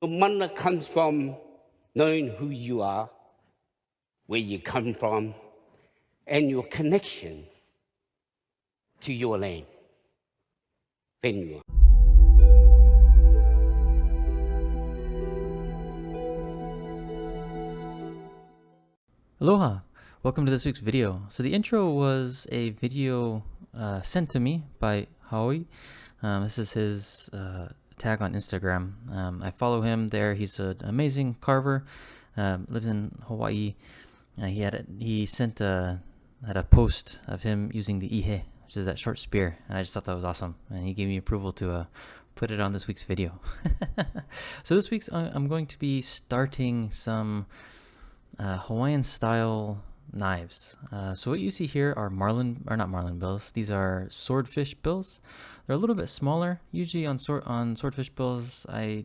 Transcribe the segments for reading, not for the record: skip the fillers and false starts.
Your mana comes from knowing who you are, where you come from, and your connection to your land. Whenua. Aloha! Welcome to this week's video. So the intro was a video sent to me by Hawaiian. This is his tag on Instagram. I follow him there. He's an amazing carver. Lives in Hawaii. He sent had a post of him using the ihe, which is that short spear, and I just thought that was awesome. And he gave me approval to put it on this week's video. So this week's I'm going to be starting some Hawaiian style knives. So what you see here are not marlin bills. These are swordfish bills. They're a little bit smaller. Usually on swordfish bills, I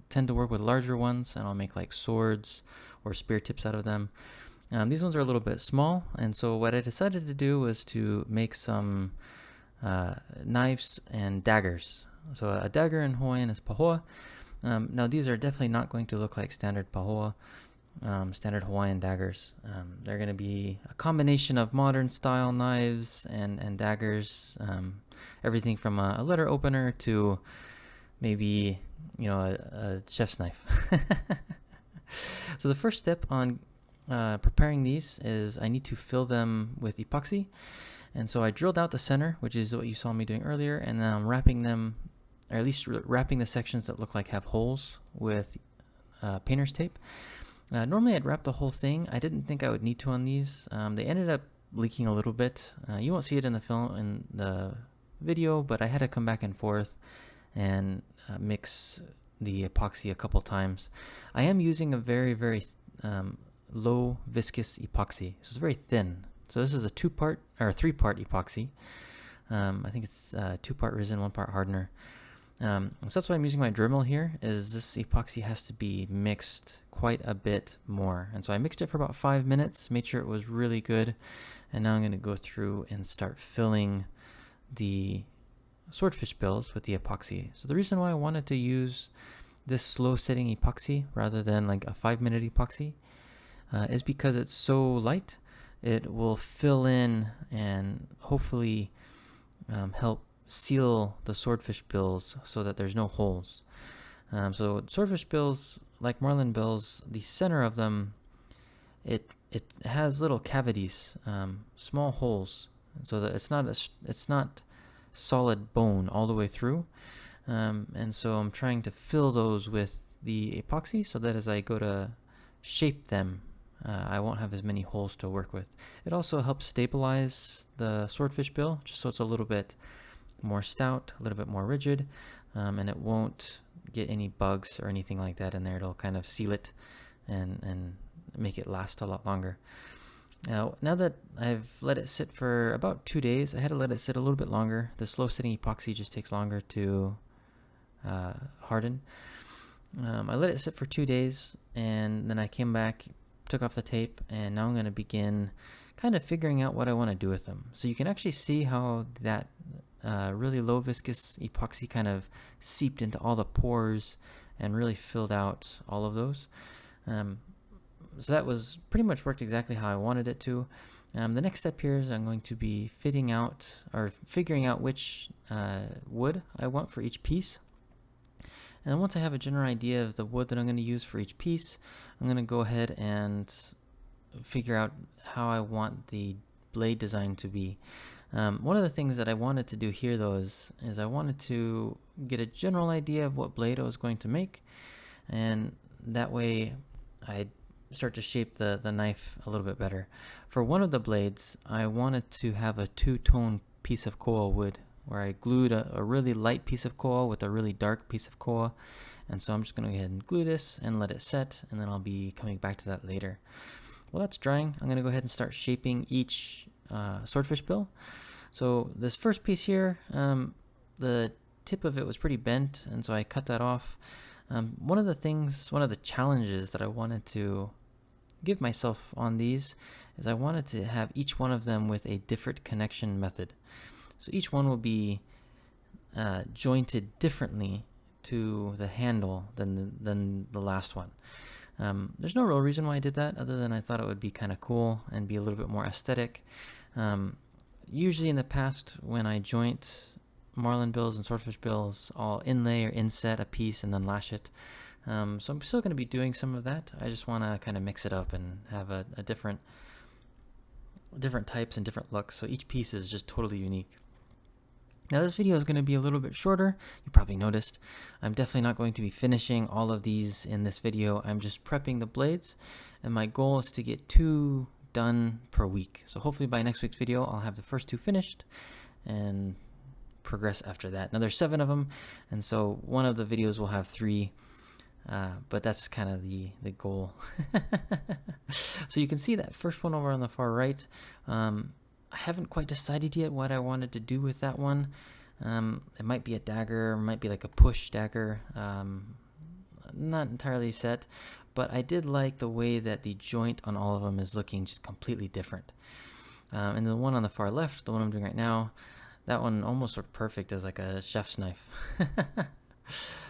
tend to work with larger ones, and I'll make like swords or spear tips out of them. These ones are a little bit small, and so what I decided to do was to make some knives and daggers. So a dagger in Hawaiian is pahoa. Now these are definitely not going to look like standard pahoa. Standard Hawaiian daggers. They're going to be a combination of modern style knives and daggers. Everything from a letter opener to maybe, a chef's knife. So the first step on preparing these is I need to fill them with epoxy. And so I drilled out the center, which is what you saw me doing earlier, and then I'm wrapping them, or at least wrapping the sections that look like have holes with painter's tape. Normally I'd wrap the whole thing. I didn't think I would need to on these. They ended up leaking a little bit. You won't see it in the video, but I had to come back and forth and mix the epoxy a couple times. I am using a very, very low viscous epoxy. So it's very thin. So this is a 3-part epoxy. I think it's 2-part resin, 1-part hardener. So that's why I'm using my Dremel here, is this epoxy has to be mixed quite a bit more. And so I mixed it for about 5 minutes, made sure it was really good. And now I'm going to go through and start filling the swordfish bills with the epoxy. So the reason why I wanted to use this slow setting epoxy rather than like a 5-minute epoxy is because it's so light. It will fill in and hopefully help seal the swordfish bills so that there's no holes. So swordfish bills, like marlin bills, the center of them, it has little cavities, small holes, so that it's not solid bone all the way through. And so I'm trying to fill those with the epoxy so that as I go to shape them, I won't have as many holes to work with. It also helps stabilize the swordfish bill, just so it's a little bit more stout, a little bit more rigid, and it won't get any bugs or anything like that in there. It'll kind of seal it and make it last a lot longer. Now that I've let it sit for about 2 days, I had to let it sit a little bit longer. The slow sitting epoxy just takes longer to harden. I let it sit for 2 days, and then I came back, took off the tape, and now I'm going to begin kind of figuring out what I want to do with them. So you can actually see how that really low viscous epoxy kind of seeped into all the pores and really filled out all of those. So that was pretty much worked exactly how I wanted it to. The next step here is I'm going to be figuring out which wood I want for each piece. And then once I have a general idea of the wood that I'm going to use for each piece, I'm going to go ahead and figure out how I want the blade design to be. One of the things that I wanted to do here, though, is I wanted to get a general idea of what blade I was going to make, and that way I'd start to shape the knife a little bit better. For one of the blades, I wanted to have a 2-tone piece of koa wood, where I glued a really light piece of koa with a really dark piece of koa, and so I'm just going to go ahead and glue this and let it set, and then I'll be coming back to that later. While that's drying, I'm going to go ahead and start shaping each swordfish bill. So this first piece here, the tip of it was pretty bent, and so I cut that off. One of the challenges that I wanted to give myself on these is I wanted to have each one of them with a different connection method. So each one will be jointed differently to the handle than the last one. There's no real reason why I did that, other than I thought it would be kind of cool and be a little bit more aesthetic. Usually in the past, when I joint marlin bills and swordfish bills, I'll inlay or inset a piece and then lash it. So I'm still going to be doing some of that. I just want to kind of mix it up and have a different types and different looks, so each piece is just totally unique. Now this video is going to be a little bit shorter. You probably noticed. I'm definitely not going to be finishing all of these in this video. I'm just prepping the blades, and my goal is to get 2 done per week. So hopefully by next week's video I'll have the first 2 finished and progress after that. Now there's 7 of them, and so one of the videos will have 3, but that's kind of the goal. So you can see that first one over on the far right. I haven't quite decided yet what I wanted to do with that one. It might be a dagger, it might be like a push dagger. Not entirely set, but I did like the way that the joint on all of them is looking just completely different. And the one on the far left, the one I'm doing right now, that one almost looked perfect as like a chef's knife.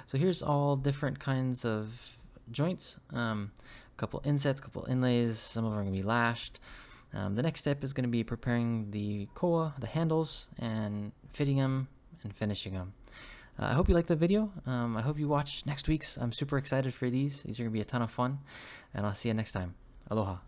So here's all different kinds of joints. A couple insets, a couple inlays, some of them are going to be lashed. The next step is going to be preparing the koa, the handles, and fitting them and finishing them. I hope you liked the video. I hope you watch next week's. I'm super excited for these. These are going to be a ton of fun, and I'll see you next time. Aloha.